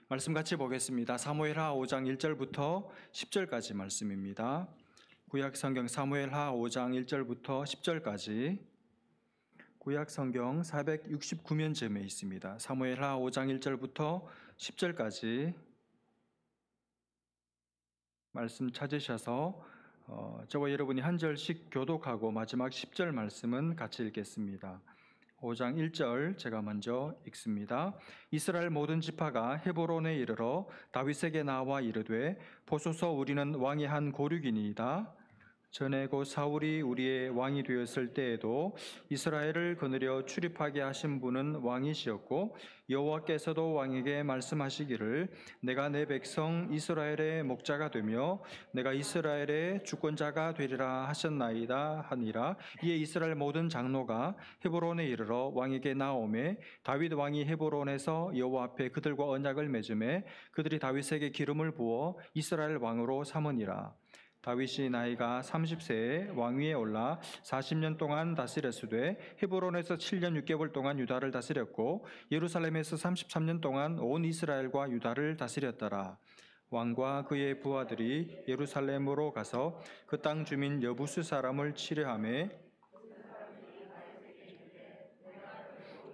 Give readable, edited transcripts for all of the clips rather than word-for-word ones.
말씀 같이 보겠습니다. 사무엘하 5장 1절부터 10절까지 말씀입니다. 구약성경 사무엘하 5장 1절부터 10절까지 구약성경 469면쯤에 있습니다. 사무엘하 5장 1절부터 10절까지 말씀 찾으셔서 저와 여러분이 한 절씩 교독하고 마지막 10절 말씀은 같이 읽겠습니다. 5장 1절 제가 먼저 읽습니다. 이스라엘 모든 지파가 헤브론에 이르러 다윗에게 나와 이르되 보소서 우리는 왕이 한 고륙이니이다. 전에 곧 사울이 우리의 왕이 되었을 때에도 이스라엘을 거느려 출입하게 하신 분은 왕이시었고 여호와께서도 왕에게 말씀하시기를 내가 내 백성 이스라엘의 목자가 되며 내가 이스라엘의 주권자가 되리라 하셨나이다 하니라. 이에 이스라엘 모든 장로가 헤브론에 이르러 왕에게 나오매 다윗 왕이 헤브론에서 여호와 앞에 그들과 언약을 맺음에 그들이 다윗에게 기름을 부어 이스라엘 왕으로 삼으니라. 다윗이 나이가 30세에 왕위에 올라 40년 동안 다스렸으되 헤브론에서 7년 6개월 동안 유다를 다스렸고 예루살렘에서 33년 동안 온 이스라엘과 유다를 다스렸더라. 왕과 그의 부하들이 예루살렘으로 가서 그 땅 주민 여부스 사람을 치려하며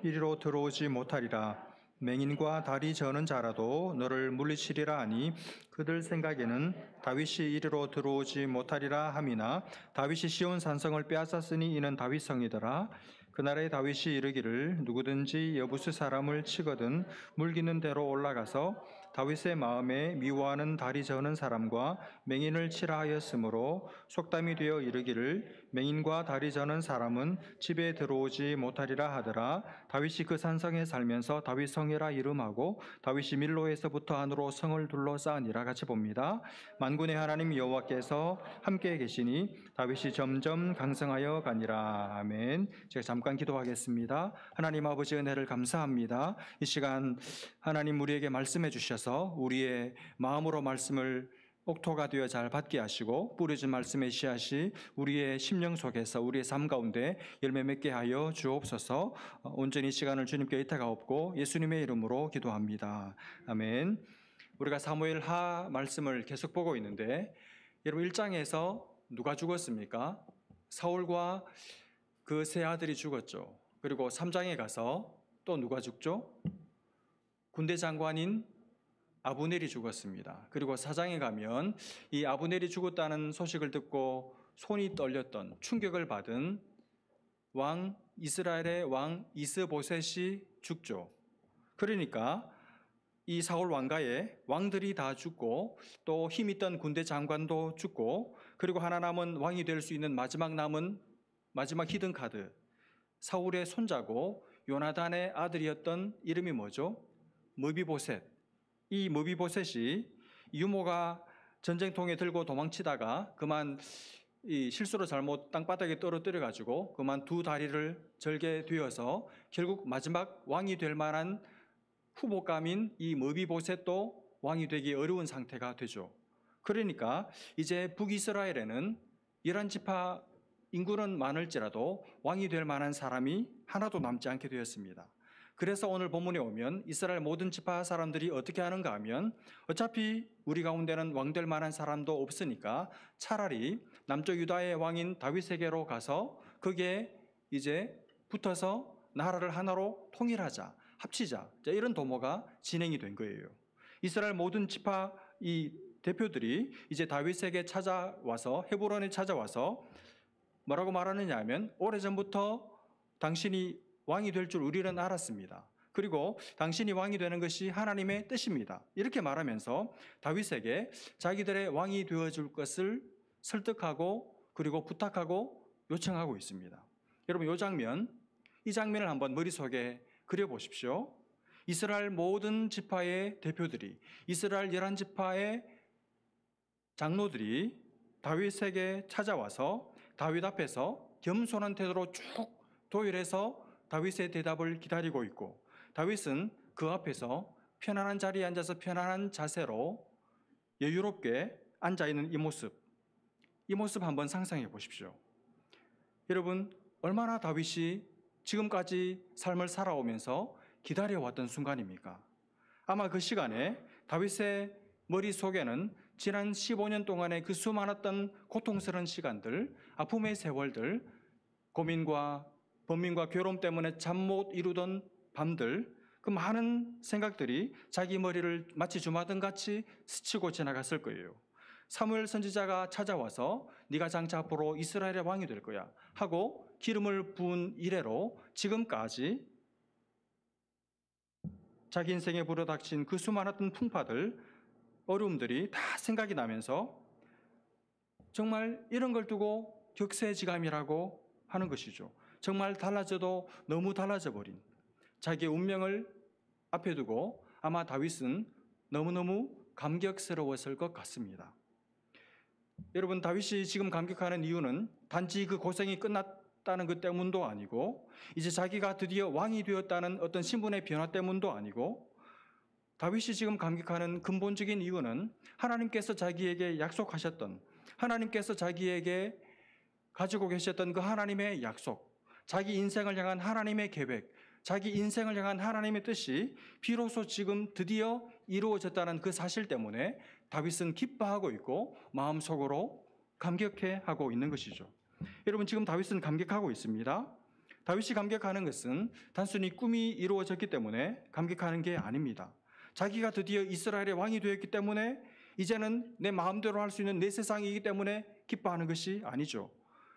이리로 들어오지 못하리라. 맹인과 다리 저는 자라도 너를 물리치리라 하니 그들 생각에는 다윗이 이리로 들어오지 못하리라 함이나 다윗이 시온 산성을 빼앗았으니 이는 다윗 성이더라. 그날에 다윗이 이르기를 누구든지 여부스 사람을 치거든 물기는 대로 올라가서 다윗의 마음에 미워하는 다리 저는 사람과 맹인을 치라 하였으므로 속담이 되어 이르기를 맹인과 다리 저는 사람은 집에 들어오지 못하리라 하더라. 다윗이 그 산성에 살면서 다윗 성이라 이름하고 다윗이 밀로에서부터 안으로 성을 둘러싸으니라. 같이 봅니다. 만군의 하나님 여호와께서 함께 계시니 다윗이 점점 강성하여 가니라. 아멘. 제가 잠깐 기도하겠습니다. 하나님 아버지 은혜를 감사합니다. 이 시간 하나님 우리에게 말씀해 주셔서 우리의 마음으로 말씀을 옥토가 되어 잘 받게 하시고 뿌려진 말씀의 씨앗이 우리의 심령 속에서 우리의 삶 가운데 열매 맺게 하여 주옵소서. 온전히 시간을 주님께 의탁하옵고 예수님의 이름으로 기도합니다. 아멘. 우리가 사무엘하 말씀을 계속 보고 있는데 여러분 1장에서 누가 죽었습니까? 사울과 그 세 아들이 죽었죠. 그리고 3장에 가서 또 누가 죽죠? 군대 장관인 아브넬이 죽었습니다. 그리고 4장에 가면 이 아브넬이 죽었다는 소식을 듣고 손이 떨렸던 충격을 받은 이스라엘의 왕 이스보셋이 죽죠. 그러니까 이 사울 왕가에 왕들이 다 죽고 또 힘있던 군대 장관도 죽고 그리고 하나 남은 왕이 될 수 있는 마지막 히든카드 사울의 손자고 요나단의 아들이었던 이름이 뭐죠? 므비보셋. 이 므비보셋이 유모가 전쟁통에 들고 도망치다가 그만 이 실수로 잘못 땅바닥에 떨어뜨려 가지고 그만 두 다리를 절게 되어서 결국 마지막 왕이 될 만한 후보감인 이 므비보셋도 왕이 되기 어려운 상태가 되죠. 그러니까 이제 북이스라엘에는 11지파 인구는 많을지라도 왕이 될 만한 사람이 하나도 남지 않게 되었습니다. 그래서 오늘 본문에 오면 이스라엘 모든 지파 사람들이 어떻게 하는가 하면 어차피 우리 가운데는 왕 될 만한 사람도 없으니까 차라리 남쪽 유다의 왕인 다윗에게로 가서 거기에 이제 붙어서 나라를 하나로 통일하자, 합치자, 이런 도모가 진행이 된 거예요. 이스라엘 모든 지파 이 대표들이 이제 다윗에게 찾아와서 헤브론에 찾아와서 뭐라고 말하느냐 하면 오래전부터 당신이 왕이 될 줄 우리는 알았습니다. 그리고 당신이 왕이 되는 것이 하나님의 뜻입니다. 이렇게 말하면서 다윗에게 자기들의 왕이 되어줄 것을 설득하고 그리고 부탁하고 요청하고 있습니다. 여러분 이 장면을 한번 머릿속에 그려보십시오. 이스라엘 모든 지파의 대표들이 이스라엘 11지파의 장로들이 다윗에게 찾아와서 다윗 앞에서 겸손한 태도로 쭉 도열해서 다윗의 대답을 기다리고 있고 다윗은 그 앞에서 편안한 자리에 앉아서 편안한 자세로 여유롭게 앉아있는 이 모습 한번 상상해 보십시오. 여러분 얼마나 다윗이 지금까지 삶을 살아오면서 기다려왔던 순간입니까? 아마 그 시간에 다윗의 머릿속에는 지난 15년 동안의 그 수많았던 고통스러운 시간들, 아픔의 세월들, 고민과 번민과 괴로움 때문에 잠 못 이루던 밤들, 그 많은 생각들이 자기 머리를 마치 주마등같이 스치고 지나갔을 거예요. 사무엘 선지자가 찾아와서 네가 장차 앞으로 이스라엘의 왕이 될 거야 하고 기름을 부은 이래로 지금까지 자기 인생에 불어닥친 그 수많았던 풍파들, 어려움들이 다 생각이 나면서 정말 이런 걸 두고 격세지감이라고 하는 것이죠. 정말 달라져도 너무 달라져 버린 자기의 운명을 앞에 두고 아마 다윗은 너무너무 감격스러웠을 것 같습니다. 여러분, 다윗이 지금 감격하는 이유는 단지 그 고생이 끝났다는 그 때문도 아니고 이제 자기가 드디어 왕이 되었다는 어떤 신분의 변화 때문도 아니고 다윗이 지금 감격하는 근본적인 이유는 하나님께서 자기에게 약속하셨던, 하나님께서 자기에게 가지고 계셨던 그 하나님의 약속, 자기 인생을 향한 하나님의 계획, 자기 인생을 향한 하나님의 뜻이 비로소 지금 드디어 이루어졌다는 그 사실 때문에 다윗은 기뻐하고 있고 마음속으로 감격해하고 있는 것이죠. 여러분, 지금 다윗은 감격하고 있습니다. 다윗이 감격하는 것은 단순히 꿈이 이루어졌기 때문에 감격하는 게 아닙니다. 자기가 드디어 이스라엘의 왕이 되었기 때문에 이제는 내 마음대로 할 수 있는 내 세상이기 때문에 기뻐하는 것이 아니죠.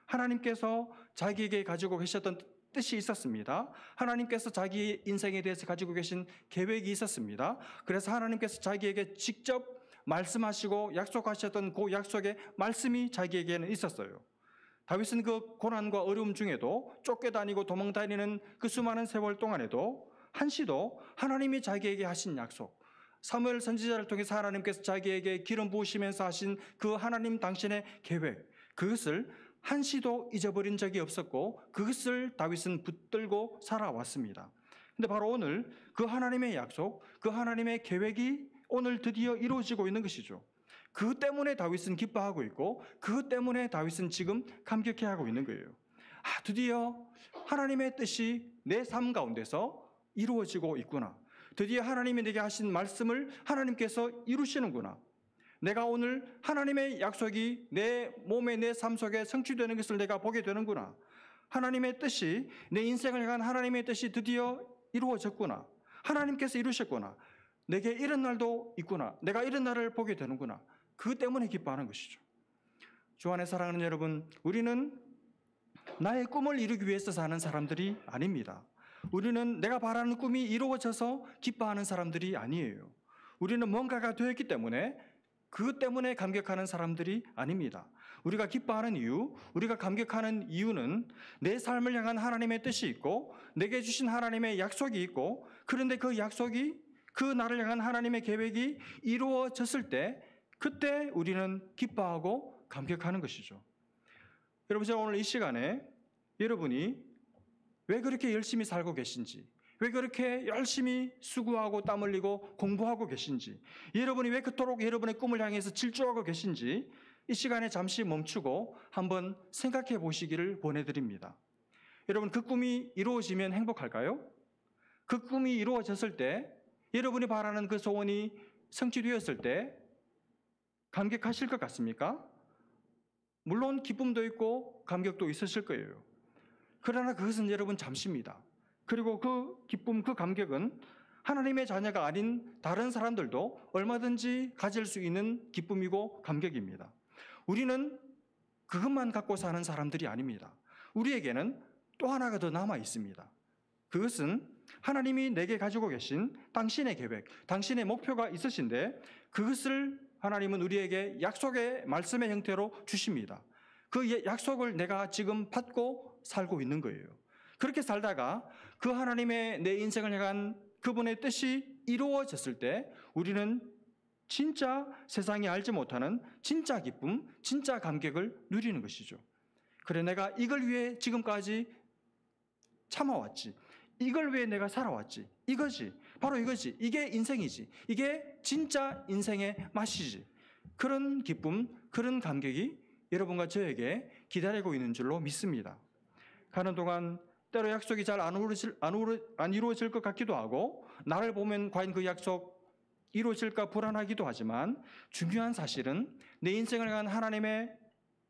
하나님께서 자기에게 가지고 계셨던 뜻이 있었습니다. 하나님께서 자기 인생에 대해서 가지고 계신 계획이 있었습니다. 그래서 하나님께서 자기에게 직접 말씀하시고 약속하셨던 그 약속의 말씀이 자기에게는 있었어요. 다윗은 그 고난과 어려움 중에도 쫓겨다니고 도망다니는 그 수많은 세월 동안에도 한시도 하나님이 자기에게 하신 약속, 사무엘 선지자를 통해서 하나님께서 자기에게 기름 부으시면서 하신 그 하나님 당신의 계획, 그것을 한시도 잊어버린 적이 없었고 그것을 다윗은 붙들고 살아왔습니다. 근데 바로 오늘 그 하나님의 약속, 그 하나님의 계획이 오늘 드디어 이루어지고 있는 것이죠. 그 때문에 다윗은 기뻐하고 있고 그 때문에 다윗은 지금 감격해하고 있는 거예요. 드디어 하나님의 뜻이 내 삶 가운데서 이루어지고 있구나. 드디어 하나님이 내게 하신 말씀을 하나님께서 이루시는구나. 내가 오늘 하나님의 약속이 내 몸에 내 삶 속에 성취되는 것을 내가 보게 되는구나. 하나님의 뜻이, 내 인생을 향한 하나님의 뜻이 드디어 이루어졌구나. 하나님께서 이루셨구나. 내게 이런 날도 있구나. 내가 이런 날을 보게 되는구나. 그 때문에 기뻐하는 것이죠. 주 안에 사랑하는 여러분, 우리는 나의 꿈을 이루기 위해서 사는 사람들이 아닙니다. 우리는 내가 바라는 꿈이 이루어져서 기뻐하는 사람들이 아니에요. 우리는 뭔가가 되었기 때문에 그 때문에 감격하는 사람들이 아닙니다. 우리가 기뻐하는 이유, 우리가 감격하는 이유는 내 삶을 향한 하나님의 뜻이 있고 내게 주신 하나님의 약속이 있고, 그런데 그 약속이, 그 나를 향한 하나님의 계획이 이루어졌을 때 그때 우리는 기뻐하고 감격하는 것이죠. 여러분, 제가 오늘 이 시간에 여러분이 왜 그렇게 열심히 살고 계신지, 왜 그렇게 열심히 수고하고 땀 흘리고 공부하고 계신지, 여러분이 왜 그토록 여러분의 꿈을 향해서 질주하고 계신지 이 시간에 잠시 멈추고 한번 생각해 보시기를 권해드립니다. 여러분, 그 꿈이 이루어지면 행복할까요? 그 꿈이 이루어졌을 때, 여러분이 바라는 그 소원이 성취되었을 때 감격하실 것 같습니까? 물론 기쁨도 있고 감격도 있으실 거예요. 그러나 그것은 여러분 잠시입니다. 그리고 그 기쁨, 그 감격은 하나님의 자녀가 아닌 다른 사람들도 얼마든지 가질 수 있는 기쁨이고 감격입니다. 우리는 그것만 갖고 사는 사람들이 아닙니다. 우리에게는 또 하나가 더 남아 있습니다. 그것은 하나님이 내게 가지고 계신 당신의 계획, 당신의 목표가 있으신데 그것을 하나님은 우리에게 약속의 말씀의 형태로 주십니다. 그 약속을 내가 지금 받고 살고 있는 거예요. 그렇게 살다가 그 하나님의 내 인생을 향한 그분의 뜻이 이루어졌을 때 우리는 진짜 세상이 알지 못하는 진짜 기쁨, 진짜 감격을 누리는 것이죠. 그래, 내가 이걸 위해 지금까지 참아왔지. 이걸 위해 내가 살아왔지. 이거지. 바로 이거지. 이게 인생이지. 이게 진짜 인생의 맛이지. 그런 기쁨, 그런 감격이 여러분과 저에게 기다리고 있는 줄로 믿습니다. 가는 동안 때로 약속이 잘 안 이루어질 것 같기도 하고, 나를 보면 과연 그 약속 이루어질까 불안하기도 하지만 중요한 사실은 내 인생을 향한 하나님의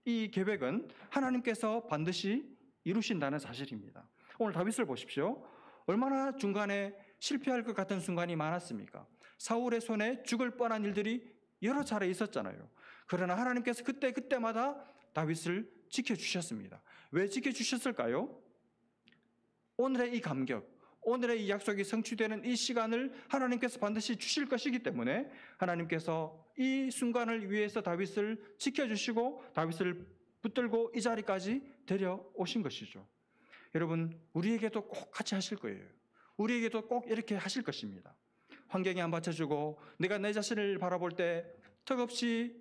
이 계획은 하나님께서 반드시 이루신다는 사실입니다. 오늘 다윗을 보십시오. 얼마나 중간에 실패할 것 같은 순간이 많았습니까? 사울의 손에 죽을 뻔한 일들이 여러 차례 있었잖아요. 그러나 하나님께서 그때마다 다윗을 지켜주셨습니다. 왜 지켜주셨을까요? 오늘의 이 감격, 오늘의 이 약속이 성취되는 이 시간을 하나님께서 반드시 주실 것이기 때문에 하나님께서 이 순간을 위해서 다윗을 지켜주시고 다윗을 붙들고 이 자리까지 데려오신 것이죠. 여러분, 우리에게도 꼭 같이 하실 거예요. 우리에게도 꼭 이렇게 하실 것입니다. 환경이 안 받쳐주고 내가 내 자신을 바라볼 때 턱없이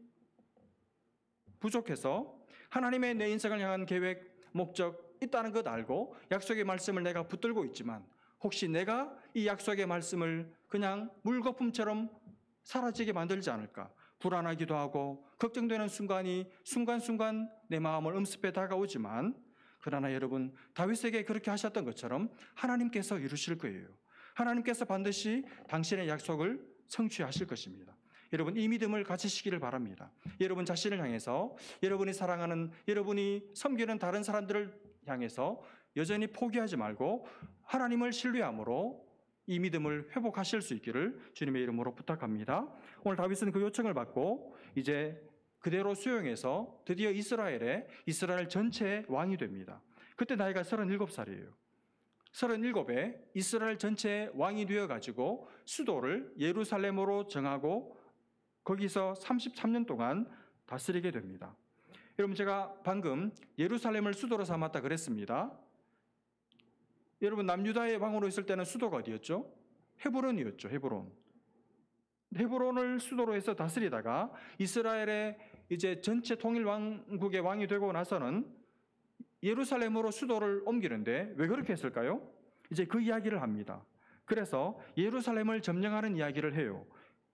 부족해서 하나님의 내 인생을 향한 계획, 목적 있다는 것 알고 약속의 말씀을 내가 붙들고 있지만 혹시 내가 이 약속의 말씀을 그냥 물거품처럼 사라지게 만들지 않을까 불안하기도 하고 걱정되는 순간이 순간순간 내 마음을 음습해 다가오지만 그러나 여러분, 다윗에게 그렇게 하셨던 것처럼 하나님께서 이루실 거예요. 하나님께서 반드시 당신의 약속을 성취하실 것입니다. 여러분, 이 믿음을 가지시기를 바랍니다. 여러분 자신을 향해서, 여러분이 사랑하는, 여러분이 섬기는 다른 사람들을 향해서 여전히 포기하지 말고 하나님을 신뢰함으로 이 믿음을 회복하실 수 있기를 주님의 이름으로 부탁합니다. 오늘 다윗은 그 요청을 받고 이제 그대로 수용해서 드디어 이스라엘 전체의 왕이 됩니다. 그때 나이가 37살이에요. 37에 이스라엘 전체의 왕이 되어가지고 수도를 예루살렘으로 정하고 거기서 33년 동안 다스리게 됩니다. 여러분, 제가 방금 예루살렘을 수도로 삼았다 그랬습니다. 여러분, 남유다의 왕으로 있을 때는 수도가 어디였죠? 헤브론이었죠. 헤브론을 수도로 해서 다스리다가 이스라엘의 이제 전체 통일 왕국의 왕이 되고 나서는 예루살렘으로 수도를 옮기는데 왜 그렇게 했을까요? 이제 그 이야기를 합니다. 그래서 예루살렘을 점령하는 이야기를 해요.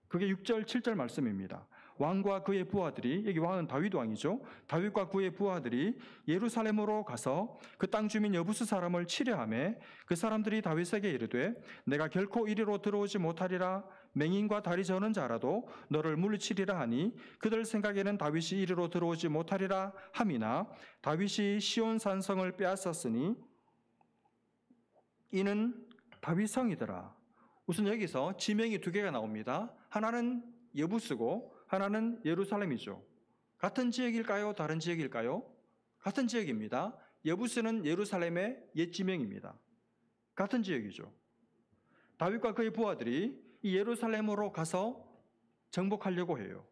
그게 6절, 7절 말씀입니다. 왕과 그의 부하들이, 여기 왕은 다윗 왕이죠. 다윗과 그의 부하들이 예루살렘으로 가서 그 땅 주민 여부스 사람을 치려하며 그 사람들이 다윗에게 이르되 내가 결코 이리로 들어오지 못하리라. 맹인과 다리 저는 자라도 너를 물리치리라 하니 그들 생각에는 다윗이 이리로 들어오지 못하리라 함이나 다윗이 시온 산성을 빼앗았으니 이는 다윗 성이더라. 우선 여기서 지명이 두 개가 나옵니다. 하나는 여부스고 하나는 예루살렘이죠. 같은 지역일까요? 다른 지역일까요? 같은 지역입니다. 여부스는 예루살렘의 옛 지명입니다. 같은 지역이죠. 다윗과 그의 부하들이 이 예루살렘으로 가서 정복하려고 해요.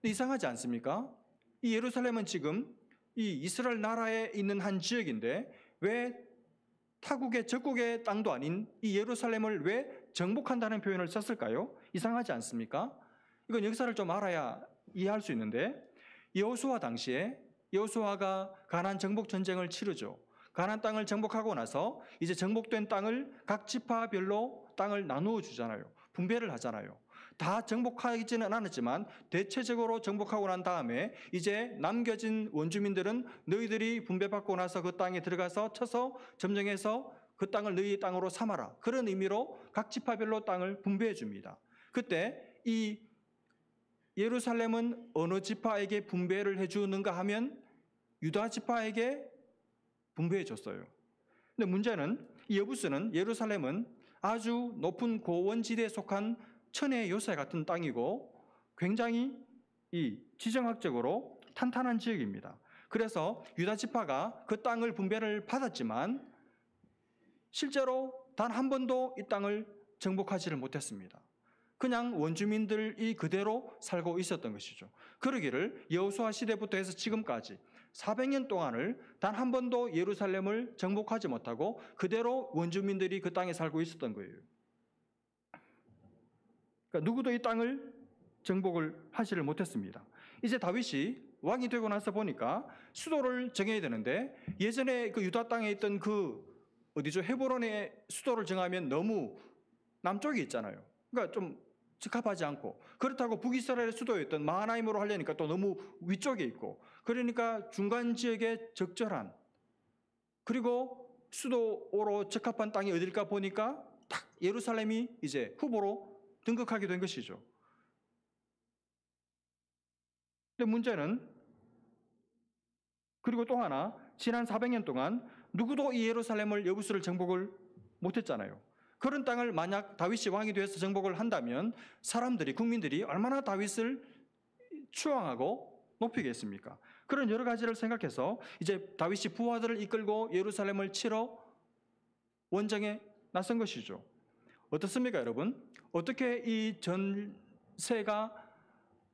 이상하지 않습니까? 이 예루살렘은 지금 이 이스라엘 나라에 있는 한 지역인데 왜 타국의 적국의 땅도 아닌 이 예루살렘을 왜 정복한다는 표현을 썼을까요? 이상하지 않습니까? 이건 역사를 좀 알아야 이해할 수 있는데 여호수아 당시에 여호수아가 가나안 정복 전쟁을 치르죠. 가나안 땅을 정복하고 나서 이제 정복된 땅을 각 지파별로 땅을 나누어 주잖아요. 분배를 하잖아요. 다 정복하지는 않았지만 대체적으로 정복하고 난 다음에 이제 남겨진 원주민들은 너희들이 분배받고 나서 그 땅에 들어가서 쳐서 점령해서 그 땅을 너희 땅으로 삼아라. 그런 의미로 각 지파별로 땅을 분배해 줍니다. 그때 이 예루살렘은 어느 지파에게 분배를 해주는가 하면 유다 지파에게 분배해 줬어요. 근데 문제는 이 여부스는 예루살렘은 아주 높은 고원지대에 속한 천혜의 요새 같은 땅이고 굉장히 이 지정학적으로 탄탄한 지역입니다. 그래서 유다 지파가 그 땅을 분배를 받았지만 실제로 단 한 번도 이 땅을 정복하지를 못했습니다. 그냥 원주민들이 그대로 살고 있었던 것이죠. 그러기를 여호수아 시대부터 해서 지금까지 400년 동안을 단 한 번도 예루살렘을 정복하지 못하고 그대로 원주민들이 그 땅에 살고 있었던 거예요. 그러니까 누구도 이 땅을 정복을 하지를 못했습니다. 이제 다윗이 왕이 되고 나서 보니까 수도를 정해야 되는데 예전에 그 유다 땅에 있던 그 어디죠? 헤브론의 수도를 정하면 너무 남쪽에 있잖아요. 그러니까 좀 적합하지 않고 그렇다고 북이스라엘의 수도였던 마하나임으로 하려니까 또 너무 위쪽에 있고 그러니까 중간 지역에 적절한 그리고 수도로 적합한 땅이 어딜까 보니까 딱 예루살렘이 이제 후보로 등극하게 된 것이죠. 근데 문제는, 그리고 또 하나, 지난 400년 동안 누구도 이 예루살렘을, 여부수를 정복을 못했잖아요. 그런 땅을 만약 다윗이 왕이 되어서 정복을 한다면 사람들이, 국민들이 얼마나 다윗을 추앙하고 높이겠습니까? 그런 여러 가지를 생각해서 이제 다윗이 부하들을 이끌고 예루살렘을 치러 원정에 나선 것이죠. 어떻습니까, 여러분? 어떻게 이 전세가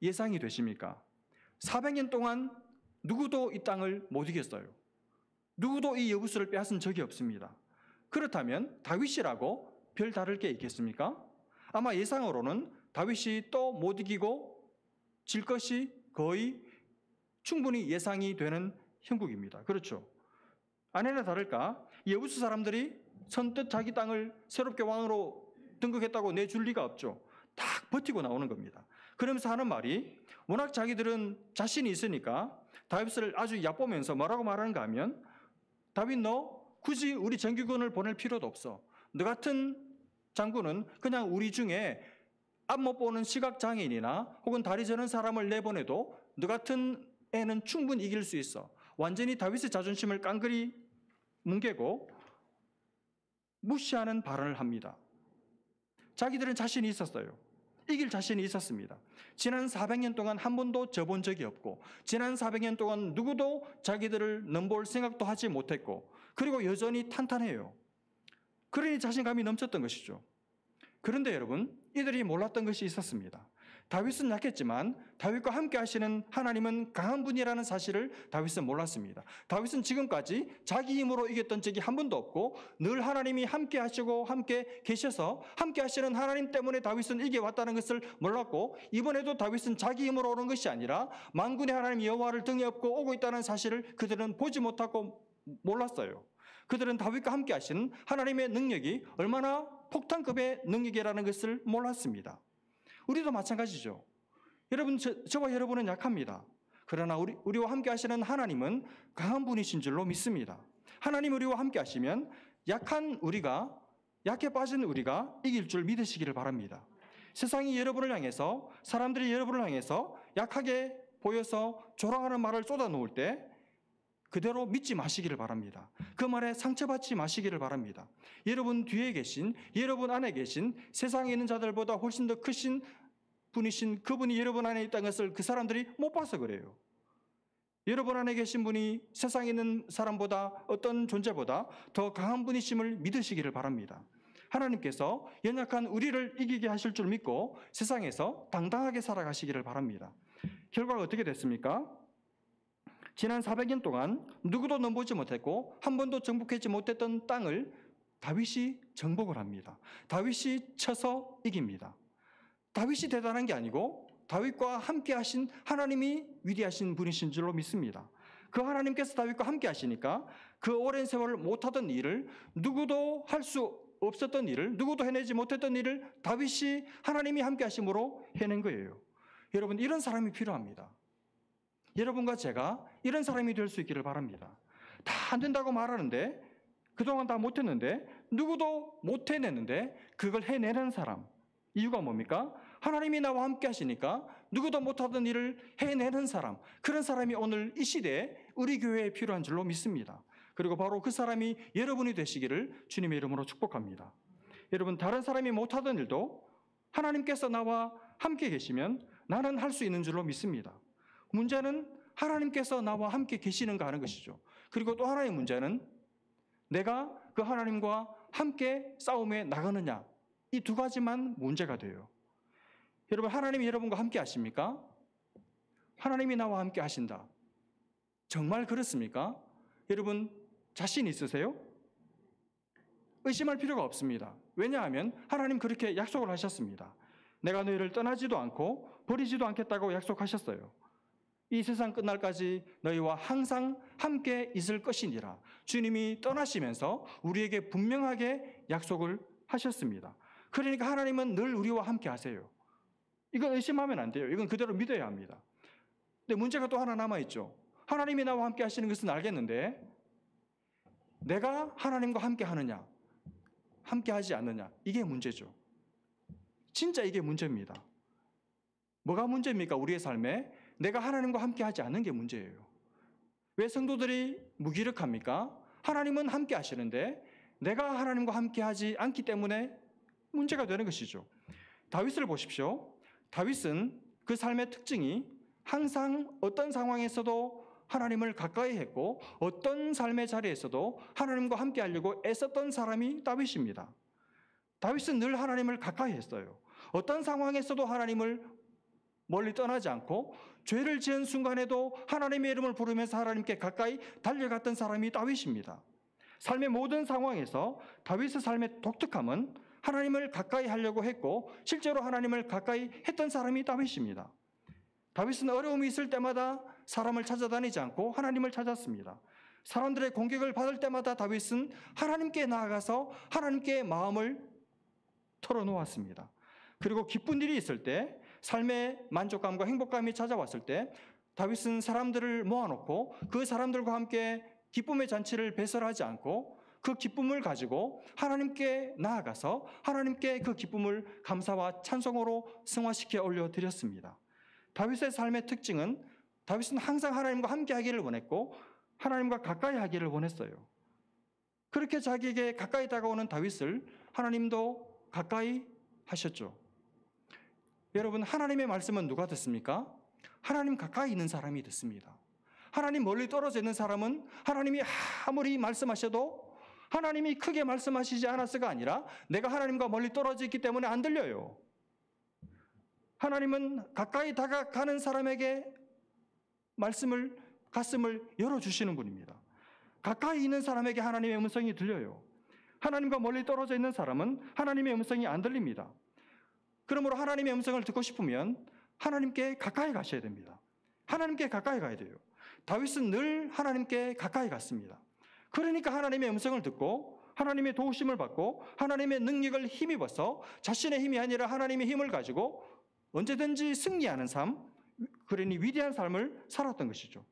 예상이 되십니까? 400년 동안 누구도 이 땅을 못 이겼어요. 누구도 이 여부수를 빼앗은 적이 없습니다. 그렇다면 다윗이라고 별 다를 게 있겠습니까? 아마 예상으로는 다윗이 또 못 이기고 질 것이 거의 충분히 예상이 되는 형국입니다. 그렇죠? 아니나 다를까 여부수 사람들이 선뜻 자기 땅을 새롭게 왕으로 등극했다고 내줄 리가 없죠. 딱 버티고 나오는 겁니다. 그러면서 하는 말이, 워낙 자기들은 자신이 있으니까 다윗을 아주 얕보면서 뭐라고 말하는가 하면, 다윗, 너 굳이 우리 정규군을 보낼 필요도 없어. 너 같은 장군은 그냥 우리 중에 앞 못 보는 시각장애인이나 혹은 다리 저는 사람을 내보내도 너 같은 애는 충분히 이길 수 있어. 완전히 다윗의 자존심을 깡그리 뭉개고 무시하는 발언을 합니다. 자기들은 자신이 있었어요. 이길 자신이 있었습니다. 지난 400년 동안 한 번도 져본 적이 없고, 지난 400년 동안 누구도 자기들을 넘볼 생각도 하지 못했고, 그리고 여전히 탄탄해요. 그러니 자신감이 넘쳤던 것이죠. 그런데 여러분, 이들이 몰랐던 것이 있었습니다. 다윗은 약했지만 다윗과 함께 하시는 하나님은 강한 분이라는 사실을 다윗은 몰랐습니다. 다윗은 지금까지 자기 힘으로 이겼던 적이 한 번도 없고, 늘 하나님이 함께 하시고 함께 계셔서 함께 하시는 하나님 때문에 다윗은 이겨왔다는 것을 몰랐고, 이번에도 다윗은 자기 힘으로 오는 것이 아니라 만군의 하나님 여호와를 등에 업고 오고 있다는 사실을 그들은 보지 못하고 몰랐어요. 그들은 다윗과 함께 하시는 하나님의 능력이 얼마나 폭탄급의 능력이라는 것을 몰랐습니다. 우리도 마찬가지죠. 여러분, 저와 여러분은 약합니다. 그러나 우리와 함께 하시는 하나님은 강한 분이신 줄로 믿습니다. 하나님 우리와 함께 하시면 약한 우리가, 약해 빠진 우리가 이길 줄 믿으시기를 바랍니다. 세상이 여러분을 향해서, 사람들이 여러분을 향해서 약하게 보여서 조롱하는 말을 쏟아놓을 때 그대로 믿지 마시기를 바랍니다. 그 말에 상처받지 마시기를 바랍니다. 여러분 뒤에 계신, 여러분 안에 계신 세상에 있는 자들보다 훨씬 더 크신 분이신 그분이 여러분 안에 있다는 것을 그 사람들이 못 봐서 그래요. 여러분 안에 계신 분이 세상에 있는 사람보다, 어떤 존재보다 더 강한 분이심을 믿으시기를 바랍니다. 하나님께서 연약한 우리를 이기게 하실 줄 믿고 세상에서 당당하게 살아가시기를 바랍니다. 결과가 어떻게 됐습니까? 지난 400년 동안 누구도 넘보지 못했고 한 번도 정복하지 못했던 땅을 다윗이 정복을 합니다. 다윗이 쳐서 이깁니다. 다윗이 대단한 게 아니고 다윗과 함께 하신 하나님이 위대하신 분이신 줄로 믿습니다. 그 하나님께서 다윗과 함께 하시니까 그 오랜 세월을 못하던 일을, 누구도 할 수 없었던 일을, 누구도 해내지 못했던 일을 다윗이 하나님이 함께 하심으로 해낸 거예요. 여러분, 이런 사람이 필요합니다. 여러분과 제가 이런 사람이 될 수 있기를 바랍니다. 다 안 된다고 말하는데, 그동안 다 못했는데, 누구도 못 해내는데 그걸 해내는 사람. 이유가 뭡니까? 하나님이 나와 함께 하시니까 누구도 못하던 일을 해내는 사람. 그런 사람이 오늘 이 시대에 우리 교회에 필요한 줄로 믿습니다. 그리고 바로 그 사람이 여러분이 되시기를 주님의 이름으로 축복합니다. 여러분, 다른 사람이 못하던 일도 하나님께서 나와 함께 계시면 나는 할 수 있는 줄로 믿습니다. 문제는 하나님께서 나와 함께 계시는가 하는 것이죠. 그리고 또 하나의 문제는 내가 그 하나님과 함께 싸움에 나가느냐, 이 두 가지만 문제가 돼요. 여러분, 하나님이 여러분과 함께 하십니까? 하나님이 나와 함께 하신다. 정말 그렇습니까? 여러분, 자신 있으세요? 의심할 필요가 없습니다. 왜냐하면 하나님 그렇게 약속을 하셨습니다. 내가 너희를 떠나지도 않고 버리지도 않겠다고 약속하셨어요. 이 세상 끝날까지 너희와 항상 함께 있을 것이니라. 주님이 떠나시면서 우리에게 분명하게 약속을 하셨습니다. 그러니까 하나님은 늘 우리와 함께 하세요. 이건 의심하면 안 돼요. 이건 그대로 믿어야 합니다. 근데 문제가 또 하나 남아있죠. 하나님이 나와 함께 하시는 것은 알겠는데 내가 하나님과 함께 하느냐, 함께 하지 않느냐, 이게 문제죠. 진짜 이게 문제입니다. 뭐가 문제입니까? 우리의 삶에 내가 하나님과 함께 하지 않는 게 문제예요. 왜 성도들이 무기력합니까? 하나님은 함께 하시는데 내가 하나님과 함께 하지 않기 때문에 문제가 되는 것이죠. 다윗을 보십시오. 다윗은 그 삶의 특징이 항상 어떤 상황에서도 하나님을 가까이 했고 어떤 삶의 자리에서도 하나님과 함께 하려고 애썼던 사람이 다윗입니다. 다윗은 늘 하나님을 가까이 했어요. 어떤 상황에서도 하나님을 멀리 떠나지 않고 죄를 지은 순간에도 하나님의 이름을 부르면서 하나님께 가까이 달려갔던 사람이 다윗입니다. 삶의 모든 상황에서 다윗의 삶의 독특함은 하나님을 가까이 하려고 했고 실제로 하나님을 가까이 했던 사람이 다윗입니다. 다윗은 어려움이 있을 때마다 사람을 찾아다니지 않고 하나님을 찾았습니다. 사람들의 공격을 받을 때마다 다윗은 하나님께 나아가서 하나님께 마음을 털어놓았습니다. 그리고 기쁜 일이 있을 때, 삶의 만족감과 행복감이 찾아왔을 때 다윗은 사람들을 모아놓고 그 사람들과 함께 기쁨의 잔치를 배설하지 않고 그 기쁨을 가지고 하나님께 나아가서 하나님께 그 기쁨을 감사와 찬송으로 승화시켜 올려드렸습니다. 다윗의 삶의 특징은 다윗은 항상 하나님과 함께 하기를 원했고 하나님과 가까이 하기를 원했어요. 그렇게 자기에게 가까이 다가오는 다윗을 하나님도 가까이 하셨죠. 여러분, 하나님의 말씀은 누가 듣습니까? 하나님 가까이 있는 사람이 듣습니다. 하나님 멀리 떨어져 있는 사람은 하나님이 아무리 말씀하셔도 하나님이 크게 말씀하시지 않았어가 아니라 내가 하나님과 멀리 떨어져 있기 때문에 안 들려요. 하나님은 가까이 다가가는 사람에게 말씀을, 가슴을 열어주시는 분입니다. 가까이 있는 사람에게 하나님의 음성이 들려요. 하나님과 멀리 떨어져 있는 사람은 하나님의 음성이 안 들립니다. 그러므로 하나님의 음성을 듣고 싶으면 하나님께 가까이 가셔야 됩니다. 하나님께 가까이 가야 돼요. 다윗은 늘 하나님께 가까이 갔습니다. 그러니까 하나님의 음성을 듣고 하나님의 도우심을 받고 하나님의 능력을 힘입어서 자신의 힘이 아니라 하나님의 힘을 가지고 언제든지 승리하는 삶, 그러니 위대한 삶을 살았던 것이죠.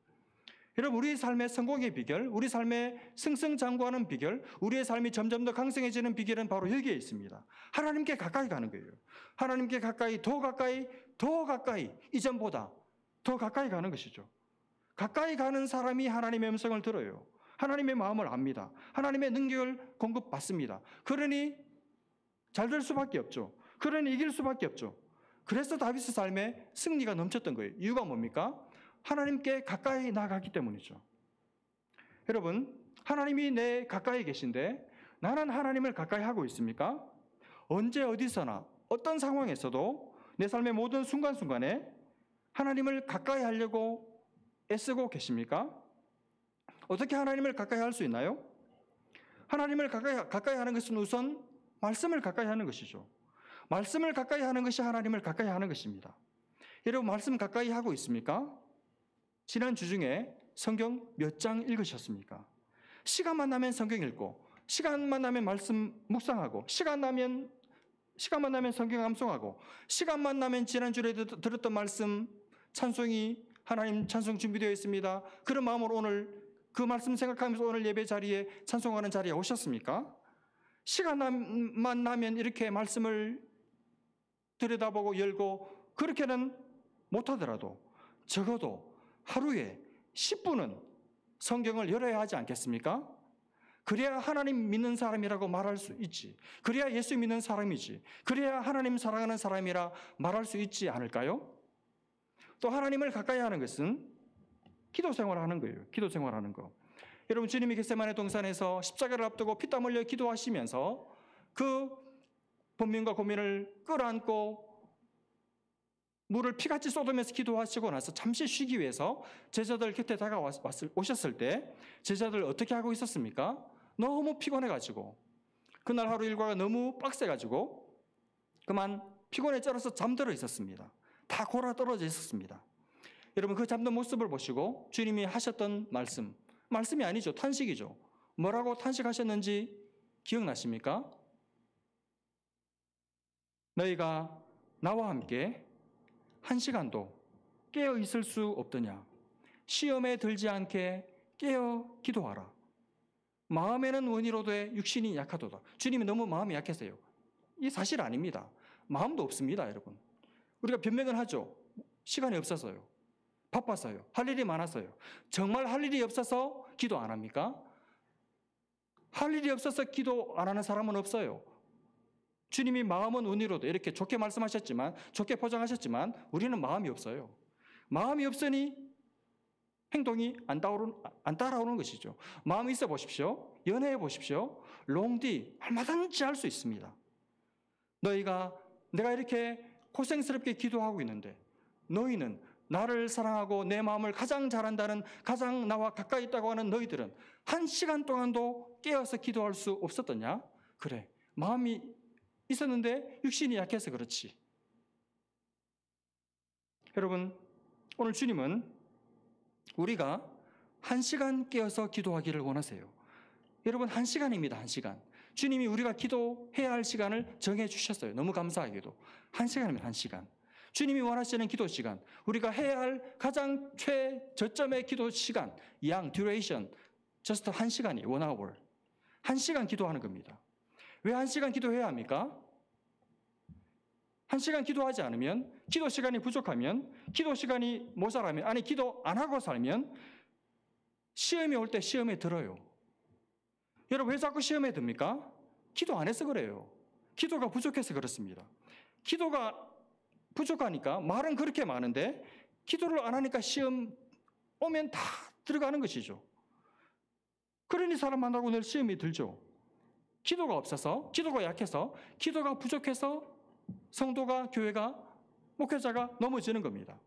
여러분, 우리의 삶의 성공의 비결, 우리 삶의 승승장구하는 비결, 우리의 삶이 점점 더 강성해지는 비결은 바로 여기에 있습니다. 하나님께 가까이 가는 거예요. 하나님께 가까이, 더 가까이, 더 가까이, 이전보다 더 가까이 가는 것이죠. 가까이 가는 사람이 하나님의 음성을 들어요. 하나님의 마음을 압니다. 하나님의 능력을 공급받습니다. 그러니 잘 될 수밖에 없죠. 그러니 이길 수밖에 없죠. 그래서 다윗의 삶에 승리가 넘쳤던 거예요. 이유가 뭡니까? 하나님께 가까이 나가기 때문이죠. 여러분, 하나님이 내 가까이 계신데 나는 하나님을 가까이 하고 있습니까? 언제 어디서나 어떤 상황에서도 내 삶의 모든 순간순간에 하나님을 가까이 하려고 애쓰고 계십니까? 어떻게 하나님을 가까이 할 수 있나요? 하나님을 가까이 하는 것은 우선 말씀을 가까이 하는 것이죠. 말씀을 가까이 하는 것이 하나님을 가까이 하는 것입니다. 여러분, 말씀 가까이 하고 있습니까? 지난 주 중에 성경 몇 장 읽으셨습니까? 시간만 나면 성경 읽고, 시간만 나면 말씀 묵상하고, 시간만 나면 성경 암송하고, 시간만 나면 지난주에 들었던 말씀 찬송이 하나님 찬송 준비되어 있습니다. 그런 마음으로 오늘 그 말씀 생각하면서 오늘 예배 자리에 찬송하는 자리에 오셨습니까? 시간만 나면 이렇게 말씀을 들여다보고 열고 그렇게는 못하더라도 적어도 하루에 10분은 성경을 열어야 하지 않겠습니까? 그래야 하나님 믿는 사람이라고 말할 수 있지. 그래야 예수 믿는 사람이지. 그래야 하나님 사랑하는 사람이라 말할 수 있지 않을까요? 또 하나님을 가까이 하는 것은 기도 생활하는 거예요. 기도 생활하는 거. 여러분, 주님이 겟세마네 동산에서 십자가를 앞두고 피땀 흘려 기도하시면서 그 번민과 고민을 끌어안고 물을 피같이 쏟으면서 기도하시고 나서 잠시 쉬기 위해서 제자들 곁에 오셨을 때 제자들 어떻게 하고 있었습니까? 너무 피곤해가지고 그날 하루 일과가 너무 빡세가지고 그만 피곤에 쩔어서 잠들어 있었습니다. 다 골아 떨어져 있었습니다. 여러분, 그 잠든 모습을 보시고 주님이 하셨던 말씀이 아니죠. 탄식이죠. 뭐라고 탄식하셨는지 기억나십니까? 너희가 나와 함께 한 시간도 깨어 있을 수 없더냐. 시험에 들지 않게 깨어 기도하라. 마음에는 원이로되 육신이 약하도다. 주님이 너무 마음이 약해서요. 이 사실 아닙니다. 마음도 없습니다, 여러분. 우리가 변명은 하죠. 시간이 없어서요. 바빠서요. 할 일이 많아서요. 정말 할 일이 없어서 기도 안 합니까? 할 일이 없어서 기도 안 하는 사람은 없어요. 주님이 마음은 은혜로도 이렇게 좋게 말씀하셨지만, 좋게 포장하셨지만 우리는 마음이 없어요. 마음이 없으니 행동이 안 따라오는 것이죠. 마음이 있어 보십시오. 연애해 보십시오. 롱디 얼마든지 할 수 있습니다. 내가 이렇게 고생스럽게 기도하고 있는데 너희는 나를 사랑하고 내 마음을 가장 잘한다는, 가장 나와 가까이 있다고 하는 너희들은 1시간 동안도 깨어서 기도할 수 없었더냐? 그래, 마음이 있었는데 육신이 약해서 그렇지. 여러분, 오늘 주님은 우리가 1시간 깨어서 기도하기를 원하세요. 여러분, 1시간입니다. 1시간. 주님이 우리가 기도해야 할 시간을 정해 주셨어요. 너무 감사하게도. 1시간입니다. 1시간. 주님이 원하시는 기도 시간, 우리가 해야 할 가장 최저점의 기도 시간, duration, just 1시간이 1hour. 1시간 기도하는 겁니다. 왜 1시간 기도해야 합니까? 1시간 기도하지 않으면, 기도 시간이 부족하면, 기도 시간이 모자라면, 아니 기도 안 하고 살면 시험이 올 때 시험에 들어요. 여러분, 왜 자꾸 시험에 듭니까? 기도 안 해서 그래요. 기도가 부족해서 그렇습니다. 기도가 부족하니까 말은 그렇게 많은데 기도를 안 하니까 시험 오면 다 들어가는 것이죠. 그러니 사람 만나고 늘 시험이 들죠. 기도가 없어서, 기도가 약해서, 기도가 부족해서 성도가, 교회가, 목회자가 넘어지는 겁니다.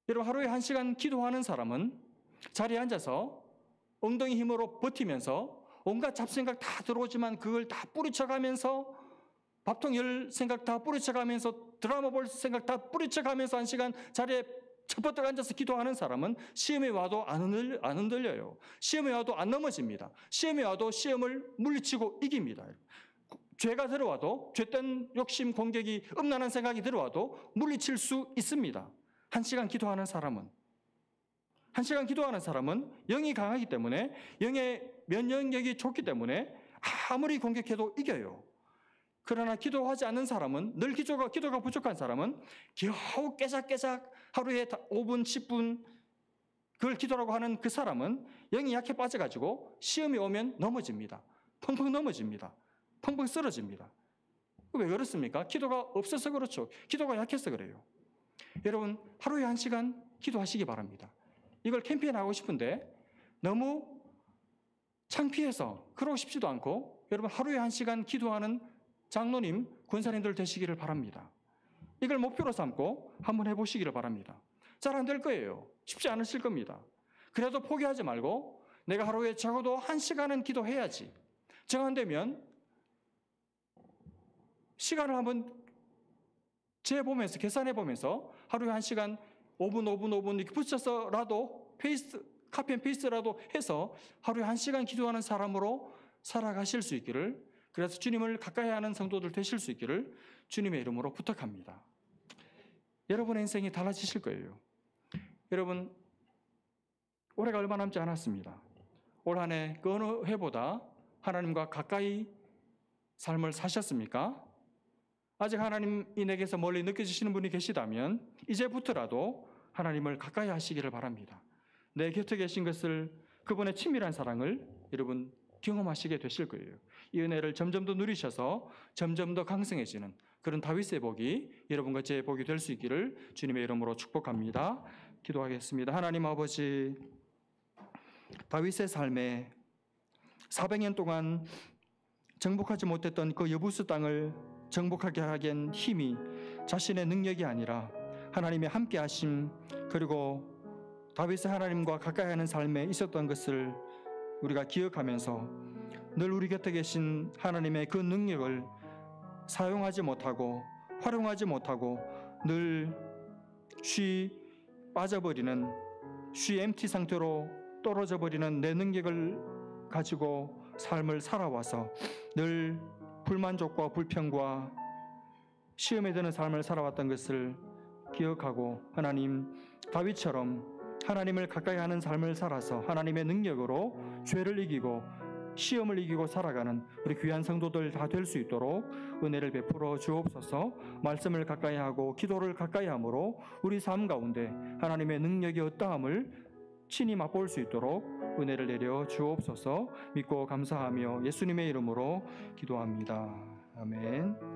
여러분, 하루에 1시간 기도하는 사람은 자리에 앉아서 엉덩이 힘으로 버티면서 온갖 잡생각 다 들어오지만 그걸 다 뿌리쳐가면서, 밥통 열 생각 다 뿌리쳐가면서, 드라마 볼 생각 다 뿌리쳐가면서 1시간 자리에 척버떡 앉아서 기도하는 사람은 시험에 와도 안 흔들려요. 시험에 와도 안 넘어집니다. 시험에 와도 시험을 물리치고 이깁니다. 죄가 들어와도, 죄된 욕심, 공격이, 음란한 생각이 들어와도 물리칠 수 있습니다. 1시간 기도하는 사람은. 1시간 기도하는 사람은 영이 강하기 때문에, 영의 면역력이 좋기 때문에 아무리 공격해도 이겨요. 그러나 기도하지 않는 사람은, 늘 기도가 부족한 사람은 겨우 깨작깨작 하루에 5분, 10분 그걸 기도라고 하는 그 사람은 영이 약해 빠져가지고 시험이 오면 넘어집니다. 펑펑 넘어집니다. 펑펑 쓰러집니다. 왜 그렇습니까? 기도가 없어서 그렇죠. 기도가 약해서 그래요. 여러분, 하루에 1시간 기도하시기 바랍니다. 이걸 캠페인 하고 싶은데 너무 창피해서 그러고 싶지도 않고, 여러분, 하루에 1시간 기도하는 장로님, 권사님들 되시기를 바랍니다. 이걸 목표로 삼고 한번 해보시기를 바랍니다. 잘 안 될 거예요. 쉽지 않으실 겁니다. 그래도 포기하지 말고 내가 하루에 적어도 1시간은 기도해야지. 정 안 되면 시간을 한번 재보면서, 계산해보면서 하루에 1시간 5분 이렇게 붙여서라도 카피 앤 페이스트라도 해서 하루에 1시간 기도하는 사람으로 살아가실 수 있기를, 그래서 주님을 가까이 하는 성도들 되실 수 있기를 주님의 이름으로 부탁합니다. 여러분의 인생이 달라지실 거예요. 여러분, 올해가 얼마 남지 않았습니다. 올 한 해 그 어느 해보다 하나님과 가까이 삶을 사셨습니까? 아직 하나님이 내게서 멀리 느껴지시는 분이 계시다면 이제부터라도 하나님을 가까이 하시기를 바랍니다. 내 곁에 계신 것을, 그분의 친밀한 사랑을 여러분 경험하시게 되실 거예요. 이 은혜를 점점 더 누리셔서 점점 더 강성해지는 그런 다윗의 복이 여러분과 제 복이 될 수 있기를 주님의 이름으로 축복합니다. 기도하겠습니다. 하나님 아버지, 다윗의 삶에 400년 동안 정복하지 못했던 그 여부스 땅을 정복하게 하기엔 힘이 자신의 능력이 아니라 하나님의 함께 하심, 그리고 다윗의 하나님과 가까이 하는 삶에 있었던 것을 우리가 기억하면서 늘 우리 곁에 계신 하나님의 그 능력을 사용하지 못하고 활용하지 못하고 늘 빠져버리는, MT 상태로 떨어져 버리는 내 능력을 가지고 삶을 살아와서 늘 불만족과 불평과 시험에 드는 삶을 살아왔던 것을 기억하고, 하나님, 다윗처럼 하나님을 가까이 하는 삶을 살아서 하나님의 능력으로 죄를 이기고 시험을 이기고 살아가는 우리 귀한 성도들 다 될 수 있도록 은혜를 베풀어 주옵소서. 말씀을 가까이 하고 기도를 가까이 함으로 우리 삶 가운데 하나님의 능력이 어떠함을 친히 맛볼 수 있도록 은혜를 내려 주옵소서. 믿고 감사하며 예수님의 이름으로 기도합니다. 아멘.